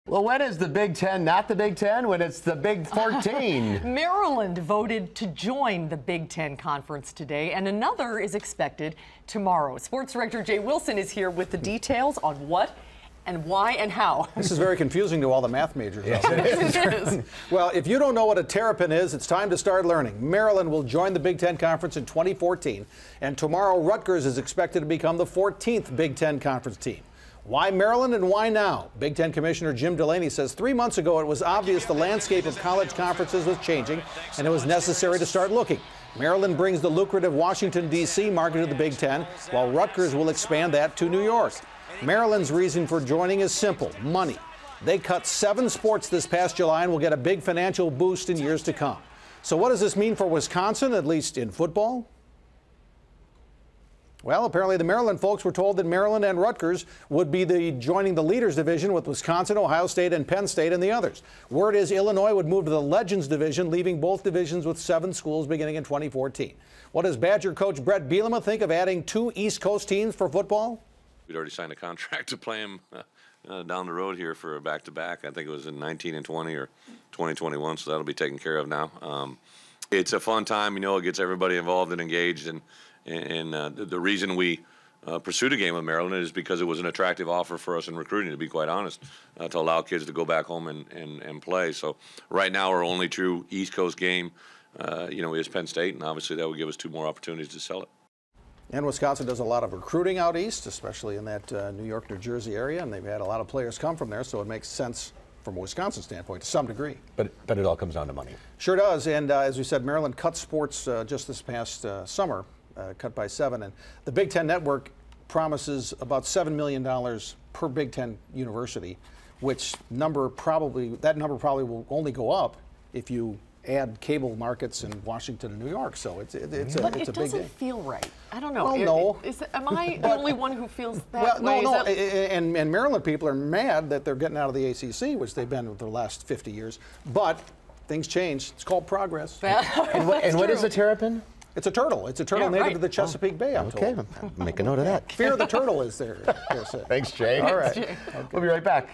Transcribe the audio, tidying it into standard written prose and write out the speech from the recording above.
Well, when is the Big Ten not the Big Ten? When it's the Big 14. Maryland voted to join the Big Ten Conference today, and another is expected tomorrow. Sports Director Jay Wilson is here with the details on what and why and how. This is very confusing to all the math majors. Yes, it is. Well, if you don't know what a terrapin is, it's time to start learning. Maryland will join the Big Ten Conference in 2014, and tomorrow Rutgers is expected to become the 14th Big Ten Conference team. Why Maryland and why now? Big Ten Commissioner Jim Delaney says 3 months ago it was obvious the landscape of college conferences was changing and it was necessary to start looking. Maryland brings the lucrative Washington, D.C. market to the Big Ten, while Rutgers will expand that to New York. Maryland's reason for joining is simple: money. They cut 7 sports this past July and will get a big financial boost in years to come. So what does this mean for Wisconsin, at least in football? Well, apparently the Maryland folks were told that Maryland and Rutgers would be joining the Leaders Division with Wisconsin, Ohio State, and Penn State and the others. Word is Illinois would move to the Legends Division, leaving both divisions with 7 schools beginning in 2014. What does Badger coach Bret Bielema think of adding 2 East Coast teams for football? We'd already signed a contract to play them down the road here for a back-to-back. I think it was in 19 and 20 or 2021, so that'll be taken care of now. It's a fun time, you know. It gets everybody involved and engaged, and the reason we pursued a game with Maryland is because it was an attractive offer for us in recruiting, to be quite honest, to allow kids to go back home and play. So right now our only true East Coast game, is Penn State, and obviously that would give us 2 more opportunities to sell it. And Wisconsin does a lot of recruiting out east, especially in that New York, New Jersey area, and they've had a lot of players come from there, so it makes sense from a Wisconsin standpoint to some degree. But it all comes down to money. Sure does, and as we said, Maryland cut sports just this past summer. Cut by 7, and the Big Ten Network promises about $7 million per Big Ten university, which number probably will only go up if you add cable markets in Washington and New York. So it's a big deal. But it doesn't feel right. I don't know. Well, no. Am I the only one who feels that way? Well, no. And Maryland people are mad that they're getting out of the ACC, which they've been for the last 50 years. But things change. It's called progress. And what is a terrapin? It's a turtle. It's a turtle native to the Chesapeake Bay, I'm told. Make a note of that. Fear the turtle is there. Thanks, Jay. All right. We'll be right back.